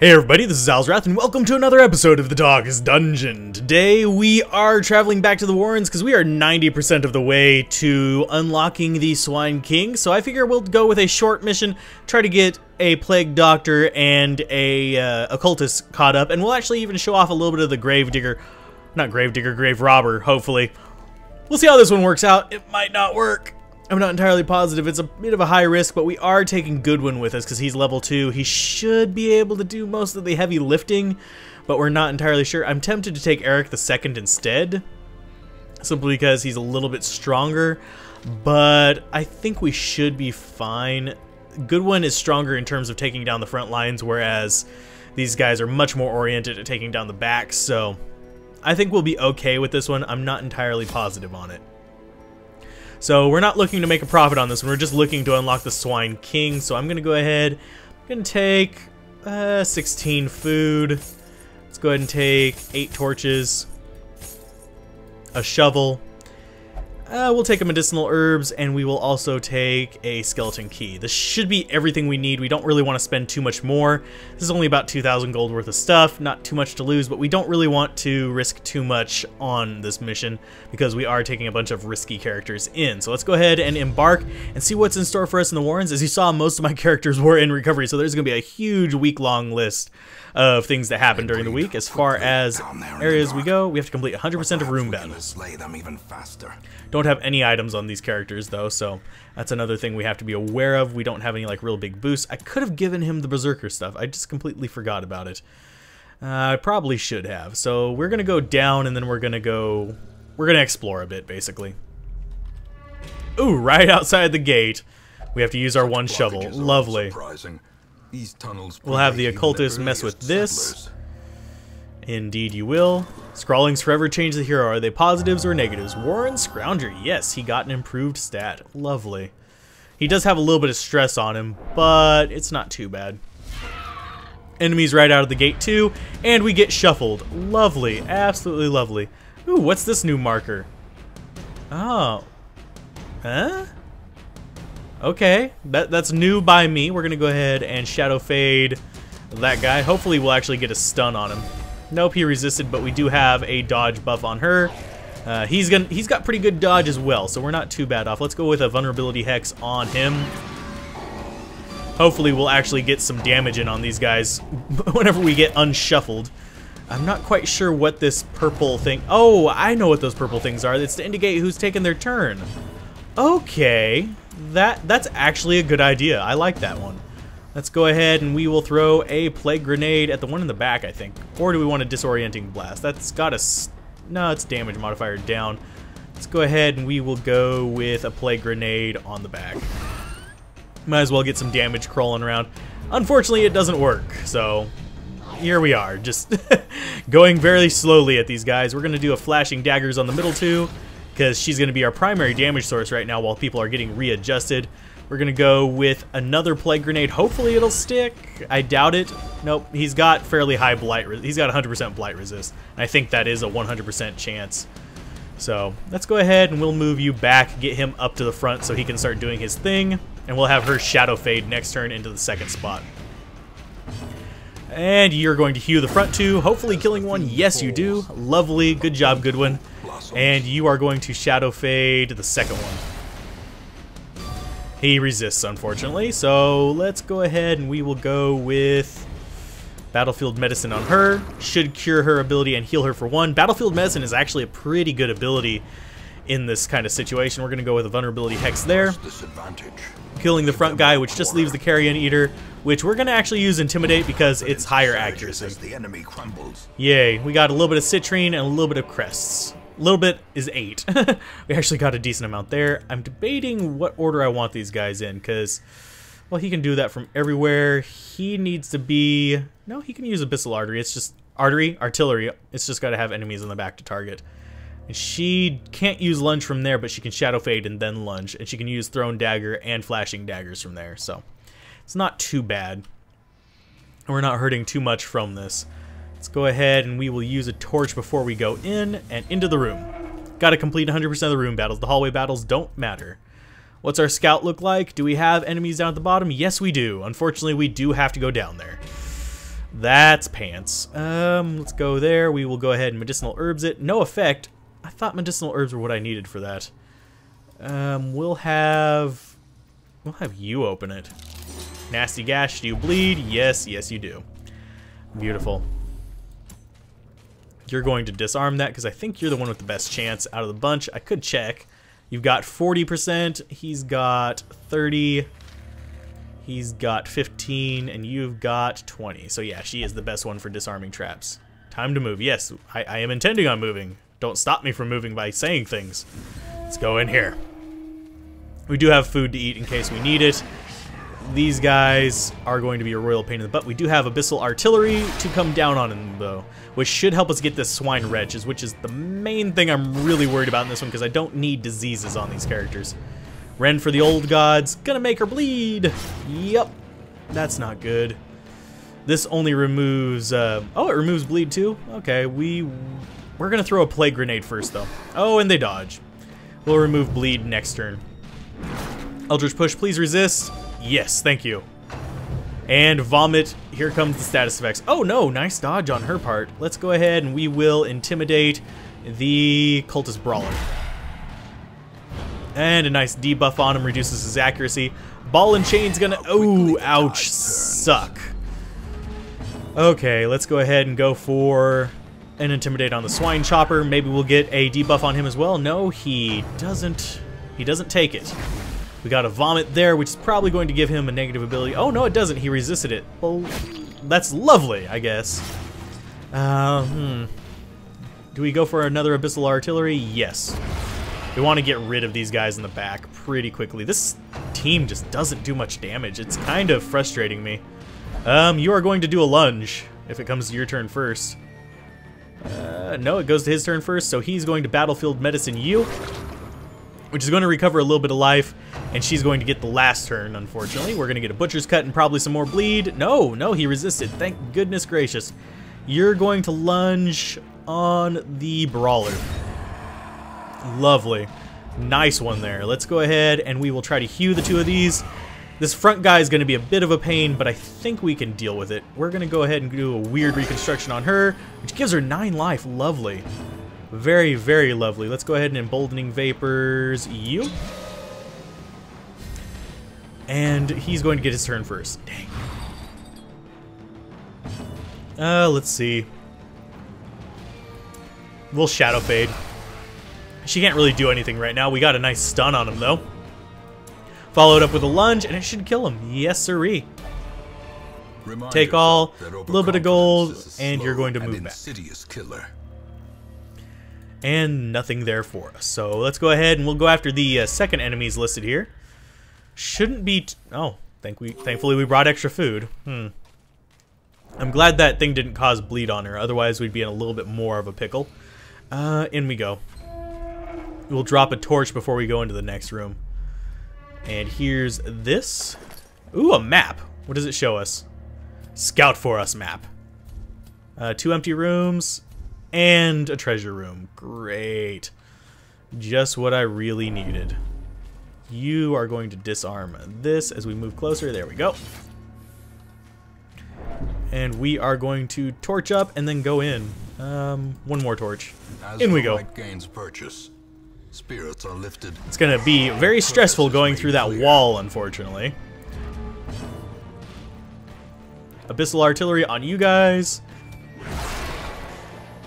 Hey everybody, this is Alzorath, and welcome to another episode of The Dog's Dungeon. Today we are traveling back to the Warrens because we are 90% of the way to unlocking the Swine King, so I figure we'll go with a short mission, try to get a Plague Doctor and a Occultist caught up, and we'll actually even show off a little bit of the Grave Robber, hopefully. We'll see how this one works out. It might not work. I'm not entirely positive. It's a bit of a high risk, but we are taking Goodwin with us because he's level 2. He should be able to do most of the heavy lifting, but we're not entirely sure. I'm tempted to take Eric II instead, simply because he's a little bit stronger, but I think we should be fine. Goodwin is stronger in terms of taking down the front lines, whereas these guys are much more oriented at taking down the back, so I think we'll be okay with this one. I'm not entirely positive on it. So we're not looking to make a profit on this one, we're just looking to unlock the Swine King. So I'm going to go ahead, I'm going to take 16 food, let's go ahead and take 8 torches, a shovel, we'll take a medicinal herbs, and we will also take a skeleton key. This should be everything we need. We don't really want to spend too much more. This is only about 2,000 gold worth of stuff, not too much to lose, but we don't really want to risk too much on this mission because we are taking a bunch of risky characters in. So let's go ahead and embark and see what's in store for us in the Warrens. As you saw, most of my characters were in recovery, so there's going to be a huge week-long list of things that happen during the week. As far as areas we go, we have to complete 100% of room battles. Don't have any items on these characters though, so that's another thing we have to be aware of. We don't have any like real big boosts. I could have given him the Berserker stuff. I just completely forgot about it. I probably should have. So we're gonna go down, and then we're gonna explore a bit basically. Ooh, right outside the gate, we have to use our one shovel. Lovely. We'll have the Occultist mess with this. Indeed you will. Scrawlings forever change the hero. Are they positives or negatives? Warren Scrounger. Yes, he got an improved stat. Lovely. He does have a little bit of stress on him, but it's not too bad. Enemies right out of the gate too, and we get shuffled. Lovely. Absolutely lovely. Ooh, what's this new marker? Oh. Huh? Okay. That's new by me. We're going to go ahead and shadow fade that guy. Hopefully we'll actually get a stun on him. Nope, he resisted, but we do have a dodge buff on her. He's got pretty good dodge as well, so we're not too bad off. Let's go with a vulnerability hex on him. Hopefully we'll actually get some damage in on these guys whenever we get unshuffled. I'm not quite sure what this purple thing... Oh, I know what those purple things are. It's to indicate who's taken their turn. Okay, that's actually a good idea. I like that one. Let's go ahead and we will throw a plague grenade at the one in the back, I think. Or do we want a disorienting blast? That's got us... No, it's damage modifier down. Let's go ahead and we will go with a plague grenade on the back. Might as well get some damage crawling around. Unfortunately, it doesn't work, so here we are, just going very slowly at these guys. We're going to do a flashing daggers on the middle two, because she's going to be our primary damage source right now while people are getting readjusted. We're going to go with another plague grenade. Hopefully it'll stick. I doubt it. Nope, he's got fairly high blight. He's got 100% blight resist. And I think that is a 100% chance. So let's go ahead and we'll move you back, get him up to the front so he can start doing his thing. And we'll have her shadow fade next turn into the second spot. And you're going to hew the front two, hopefully killing one. Yes, you do. Lovely. Good job, Goodwin. And you are going to shadow fade the second one. He resists, unfortunately, so let's go ahead and we will go with Battlefield Medicine on her. Should cure her ability and heal her for 1. Battlefield Medicine is actually a pretty good ability in this kind of situation. We're going to go with a Vulnerability Hex there. Killing the front guy, which just leaves the Carrion Eater, which we're going to actually use Intimidate because it's higher accuracy. Yay, we got a little bit of Citrine and a little bit of Crests. A little bit is 8. We actually got a decent amount there. I'm debating what order I want these guys in, because, well, he can do that from everywhere. He needs to be... No, he can use Abyssal Artery. It's just... Artillery. It's just got to have enemies in the back to target. And she can't use Lunge from there, but she can Shadow Fade and then Lunge. And she can use Thrown Dagger and Flashing Daggers from there. So, it's not too bad. And we're not hurting too much from this. Let's go ahead and we will use a torch before we go in and into the room. Got to complete 100% of the room battles. The hallway battles don't matter. What's our scout look like? Do we have enemies down at the bottom? Yes, we do. Unfortunately, we do have to go down there. That's pants. Let's go there. We will go ahead and medicinal herbs it. No effect. I thought medicinal herbs were what I needed for that. We'll have you open it. Nasty gash. Do you bleed? Yes, yes you do. Beautiful. You're going to disarm that because I think you're the one with the best chance out of the bunch. I could check. You've got 40%. He's got 30. He's got 15, and you've got 20. So yeah, she is the best one for disarming traps. Time to move. Yes, I am intending on moving. Don't stop me from moving by saying things. Let's go in here. We do have food to eat in case we need it. These guys are going to be a royal pain in the butt. We do have abyssal artillery to come down on them, though, which should help us get this swine wretches, which is the main thing I'm really worried about in this one, because I don't need diseases on these characters. Ren for the old gods. Gonna make her bleed. Yep. That's not good. This only removes... oh, it removes bleed too? Okay, we're gonna throw a plague grenade first, though. Oh, and they dodge. We'll remove bleed next turn. Eldritch Push, please resist. Yes, thank you. And vomit. Here comes the status effects. Oh no, nice dodge on her part. Let's go ahead and we will intimidate the cultist brawler. And a nice debuff on him reduces his accuracy. Ball and chain's gonna... Oh, ouch, suck. Okay, let's go ahead and go for an intimidate on the swine chopper. Maybe we'll get a debuff on him as well. No, he doesn't. He doesn't take it. We got a vomit there, which is probably going to give him a negative ability. Oh, no, it doesn't. He resisted it. Well, that's lovely, I guess. Do we go for another abyssal artillery? Yes. We want to get rid of these guys in the back pretty quickly. This team just doesn't do much damage. It's kind of frustrating me. You are going to do a lunge if it comes to your turn first. No, it goes to his turn first, so he's going to battlefield medicine you, which is going to recover a little bit of life, and she's going to get the last turn, unfortunately. We're going to get a butcher's cut and probably some more bleed. No, no, he resisted. Thank goodness gracious. You're going to lunge on the brawler. Lovely. Nice one there. Let's go ahead and we will try to hew the two of these. This front guy is going to be a bit of a pain, but I think we can deal with it. We're going to go ahead and do a weird reconstruction on her, which gives her 9 life. Lovely. Very, very lovely. Let's go ahead and emboldening vapors you. And he's going to get his turn first. Dang. Let's see. We'll shadow fade. She can't really do anything right now. We got a nice stun on him, though. Followed up with a lunge, and it should kill him. Yes, sirree. Take all, a little bit of gold, and you're going to move back. And nothing there for us. So let's go ahead and we'll go after the second enemies listed here. Shouldn't be... oh, thankfully we brought extra food. I'm glad that thing didn't cause bleed on her. Otherwise, we'd be in a little bit more of a pickle. In we go. We'll drop a torch before we go into the next room. And here's this. Ooh, a map. What does it show us? Scout for us map. 2 empty rooms and a treasure room. Great. Just what I really needed. You are going to disarm this as we move closer. There we go. And we are going to torch up and then go in. One more torch. In we go. Gains purchase. Spirits are lifted. It's going to be very stressful going through that wall, unfortunately. Abyssal artillery on you guys.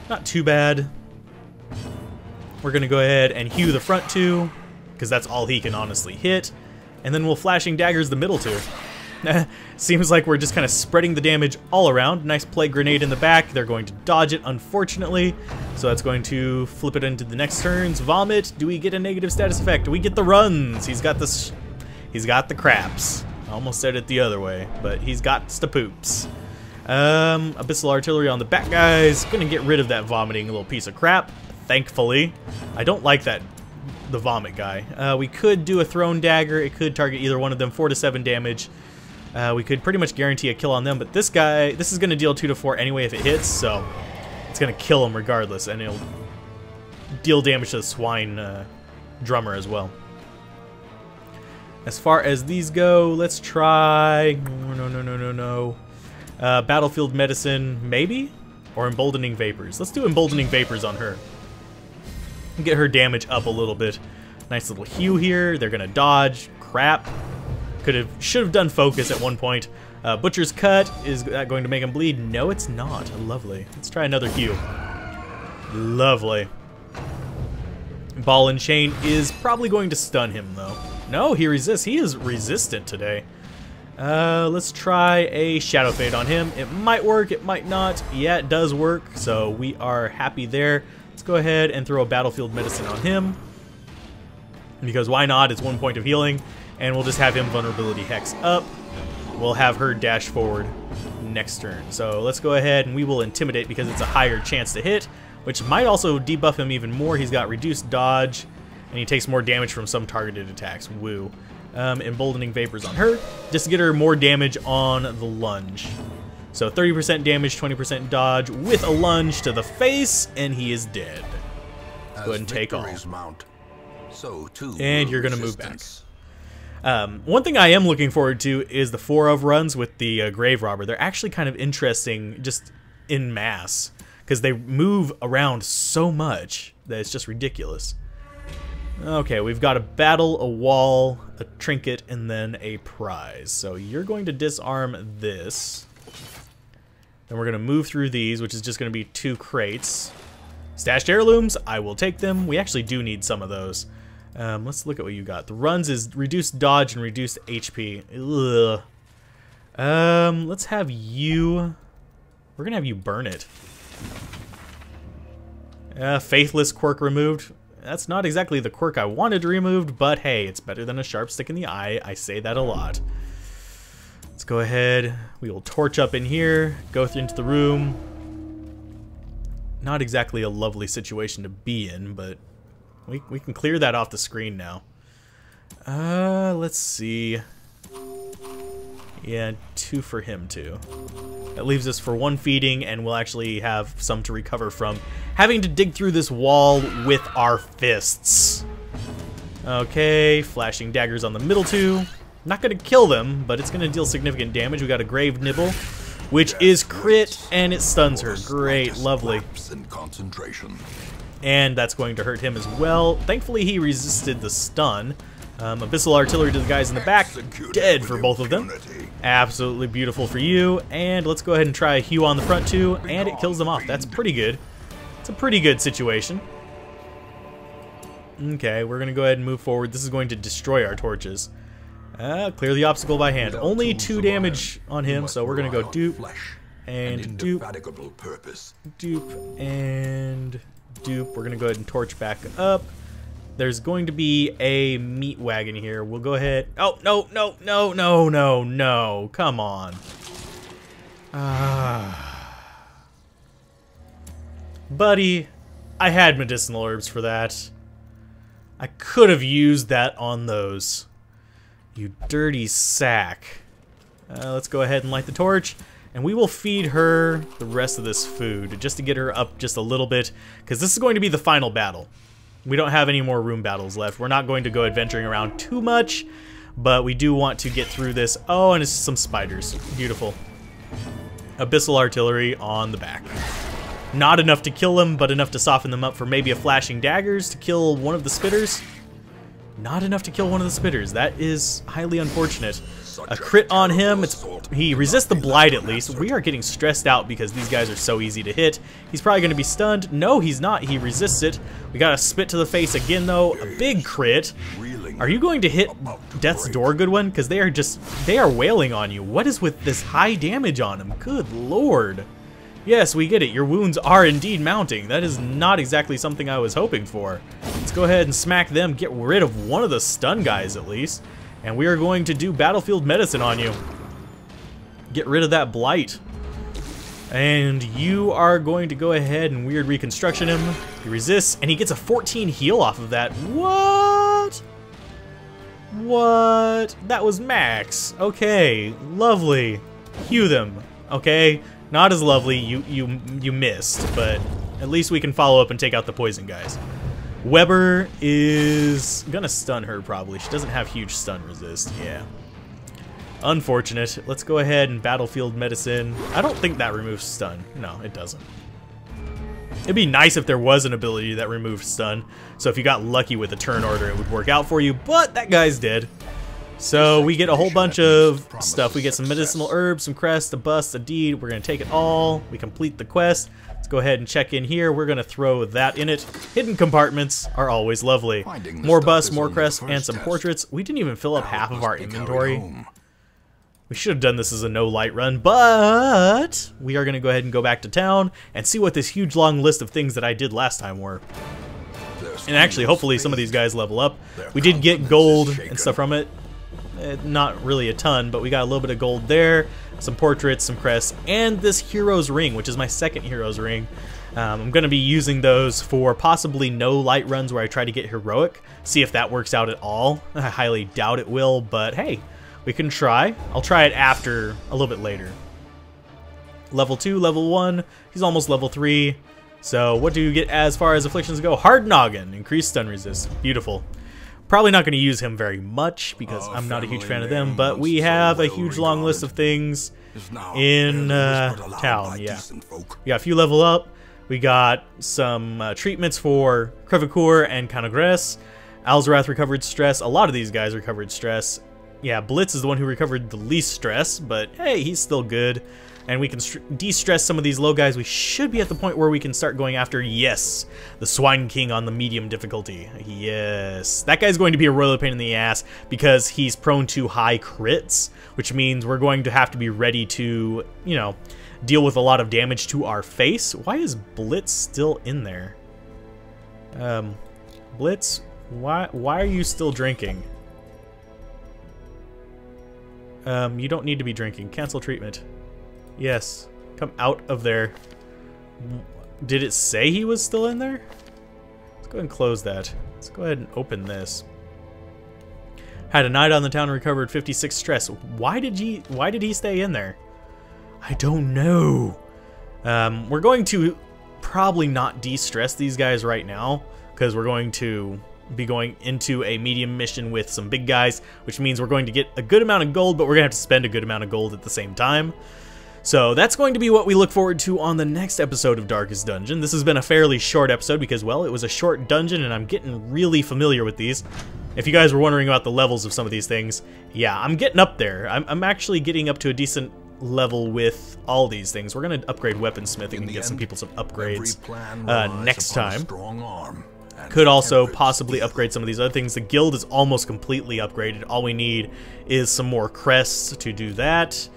Not too bad. We're going to go ahead and hew the front two, because that's all he can honestly hit. And then we'll flashing daggers the middle two. Seems like we're just kind of spreading the damage all around. Nice plague grenade in the back. They're going to dodge it, unfortunately. So that's going to flip it into the next turns. Vomit. Do we get a negative status effect? Do we get the runs? He's got the craps. I almost said it the other way, but he's got the poops. Abyssal artillery on the back guys. Gonna get rid of that vomiting little piece of crap, thankfully. I don't like that, the vomit guy. We could do a thrown dagger. It could target either one of them, 4 to 7 damage. We could pretty much guarantee a kill on them, but this guy, this is going to deal 2 to 4 anyway if it hits, so it's going to kill him regardless, and it'll deal damage to the swine drummer as well. As far as these go, let's try... No. Battlefield Medicine, maybe? Or Emboldening Vapors. Let's do Emboldening Vapors on her. Get her damage up a little bit. Nice little hew here. They're gonna dodge. Crap. Should have done focus at one point. Butcher's Cut, is that going to make him bleed? No, it's not. Lovely. Let's try another hew. Lovely. Ball and Chain is probably going to stun him, though. No, he resists. He is resistant today. Let's try a Shadow Fade on him. It might work, it might not. Yeah, it does work, so we are happy there. Let's go ahead and throw a Battlefield Medicine on him. Because why not? It's 1 point of healing. And we'll just have him Vulnerability Hex up. We'll have her dash forward next turn. So let's go ahead and we will Intimidate because it's a higher chance to hit, which might also debuff him even more. He's got reduced dodge, and he takes more damage from some targeted attacks. Woo. Emboldening Vapors on her, just to get her more damage on the lunge. So 30% damage, 20% dodge, with a lunge to the face, and he is dead. Let's go ahead and take off. Mount, so too and you're going to move back. One thing I am looking forward to is the 4 of runs with the Grave Robber. They're actually kind of interesting just in mass, because they move around so much that it's just ridiculous. Okay, we've got a battle, a wall, a trinket, and then a prize. So you're going to disarm this. Then we're going to move through these, which is just going to be 2 crates. Stashed heirlooms, I will take them. We actually do need some of those. Let's look at what you got. The runs is reduced dodge and reduced HP. Ugh. Let's have you... We're going to have you burn it. Faithless quirk removed. That's not exactly the quirk I wanted removed, but hey, it's better than a sharp stick in the eye. I say that a lot. Let's go ahead. We will torch up in here, go into the room. Not exactly a lovely situation to be in, but we can clear that off the screen now. Let's see. Yeah, 2 for him too. That leaves us for 1 feeding, and we'll actually have some to recover from having to dig through this wall with our fists. Okay, flashing daggers on the middle 2. Not going to kill them, but it's going to deal significant damage. We got a Grave Nibble, which is crit, and it stuns her. Great, lovely. And that's going to hurt him as well. Thankfully, he resisted the stun. Abyssal Artillery to the guys in the back. Dead for both of them. Absolutely beautiful for you. And let's go ahead and try a hew on the front too, and it kills them off. That's pretty good. It's a pretty good situation. Okay, we're going to go ahead and move forward. This is going to destroy our torches. Clear the obstacle by hand. Only 2 damage on him, so we're going to go dupe, and dupe, dupe, and dupe. We're going to go ahead and torch back up. There's going to be a meat wagon here. We'll go ahead. Oh, no, no, no, no, no, no. Come on. Buddy, I had medicinal herbs for that. I could have used that on those. You dirty sack. Let's go ahead and light the torch. And we will feed her the rest of this food just to get her up just a little bit. Because this is going to be the final battle. We don't have any more room battles left. We're not going to go adventuring around too much, but we do want to get through this. Oh, and it's some spiders. Beautiful. Abyssal Artillery on the back. Not enough to kill them, but enough to soften them up for maybe a flashing daggers to kill one of the spitters. Not enough to kill one of the spitters. That is highly unfortunate. A crit on him. He resists the blight at least. We are getting stressed out because these guys are so easy to hit. He's probably going to be stunned. No, he's not. He resists it. We got a spit to the face again, though. A big crit. Are you going to hit Death's Door, good one? Because they are wailing on you. What is with this high damage on him? Good lord. Yes, we get it. Your wounds are indeed mounting. That is not exactly something I was hoping for. Let's go ahead and smack them. Get rid of one of the stun guys at least. And we are going to do Battlefield Medicine on you. Get rid of that blight. And you are going to go ahead and weird reconstruction him. He resists, and he gets a 14 heal off of that. What? What? That was max. Okay, lovely. Hew them. Okay, not as lovely. You missed, but at least we can follow up and take out the poison guys. Weber is gonna stun her probably. She doesn't have huge stun resist. Yeah. Unfortunate. Let's go ahead and battlefield medicine. I don't think that removes stun. No, it doesn't. It'd be nice if there was an ability that removed stun, so if you got lucky with a turn order, it would work out for you, but that guy's dead. So we get a whole bunch of stuff. We get some medicinal herbs, some crests, a bust, a deed. We're going to take it all. We complete the quest. Let's go ahead and check in here. We're going to throw that in it. Hidden compartments are always lovely. More busts, more crests, and some portraits. We didn't even fill up half of our inventory. We should have done this as a no light run, but we are going to go ahead and go back to town and see what this huge long list of things that I did last time were. And actually, hopefully some of these guys level up. We did get gold and stuff from it. Not really a ton, but we got a little bit of gold there, some portraits, some crests, and this hero's ring, which is my second hero's ring. I'm going to be using those for possibly no light runs where I try to get heroic, see if that works out at all. I highly doubt it will, but hey, we can try. I'll try it after, a little bit later. Level 2, level 1, he's almost level 3. So what do you get as far as afflictions go? Hard Noggin, increased stun resist. Beautiful. Probably not going to use him very much because I'm not a huge fan of them, but we have a huge long list of things in town. Yeah, we got a few level up. We got some treatments for Crevecoeur and Canagres. Alzorath recovered stress. A lot of these guys recovered stress. Yeah, Blitz is the one who recovered the least stress, but hey, he's still good. And we can de-stress some of these low guys. We should be at the point where we can start going after, yes, the Swine King on the medium difficulty. Yes, that guy's going to be a royal pain in the ass because he's prone to high crits, which means we're going to have to be ready to, you know, deal with a lot of damage to our face. Why is Blitz still in there? Blitz, why are you still drinking? You don't need to be drinking. Cancel treatment. Yes. Come out of there. Did it say he was still in there? Let's go ahead and close that. Let's go ahead and open this. Had a night on the town and recovered 56 stress. Why did he stay in there? I don't know. We're going to probably not de-stress these guys right now because we're going to be going into a medium mission with some big guys, which means we're going to get a good amount of gold, but we're gonna have to spend a good amount of gold at the same time. So that's going to be what we look forward to on the next episode of Darkest Dungeon. This has been a fairly short episode because, well, it was a short dungeon and I'm getting really familiar with these. If you guys were wondering about the levels of some of these things, yeah, I'm getting up there. I'm actually getting up to a decent level with all these things. We're going to upgrade weaponsmithing and get some people some upgrades next time. Could also possibly upgrade some of these other things. The guild is almost completely upgraded. All we need is some more crests to do that.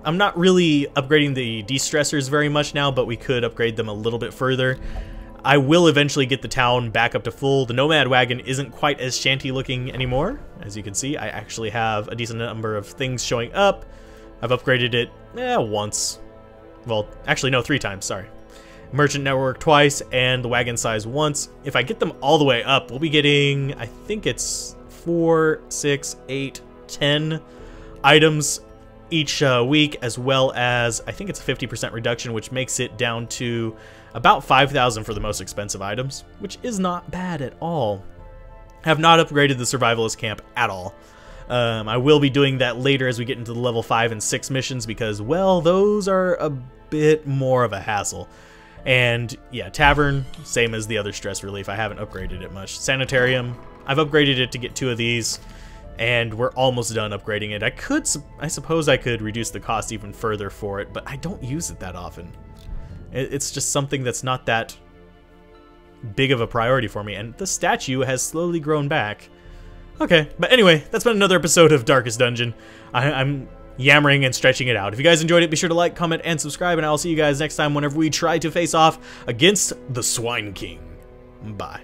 I'm not really upgrading the de-stressors very much now, but we could upgrade them a little bit further. I will eventually get the town back up to full. The Nomad Wagon isn't quite as shanty looking anymore. As you can see, I actually have a decent number of things showing up. I've upgraded it once. Well, actually no, 3 times, sorry. Merchant Network twice, and the wagon size once. If I get them all the way up, we'll be getting, I think it's 4, 6, 8, 10 items each week, as well as, I think it's a 50% reduction, which makes it down to about 5,000 for the most expensive items, which is not bad at all. Have not upgraded the Survivalist Camp at all. I will be doing that later as we get into the level 5 and 6 missions because, well, those are a bit more of a hassle. And yeah, Tavern, same as the other stress relief. I haven't upgraded it much. Sanitarium, I've upgraded it to get 2 of these, and we're almost done upgrading it. I suppose I could reduce the cost even further for it, but I don't use it that often. It's just something that's not that big of a priority for me, and the statue has slowly grown back. Okay, but anyway, that's been another episode of Darkest Dungeon. I'm yammering and stretching it out. If you guys enjoyed it, be sure to like, comment, and subscribe, and I'll see you guys next time whenever we try to face off against the Swine King. Bye.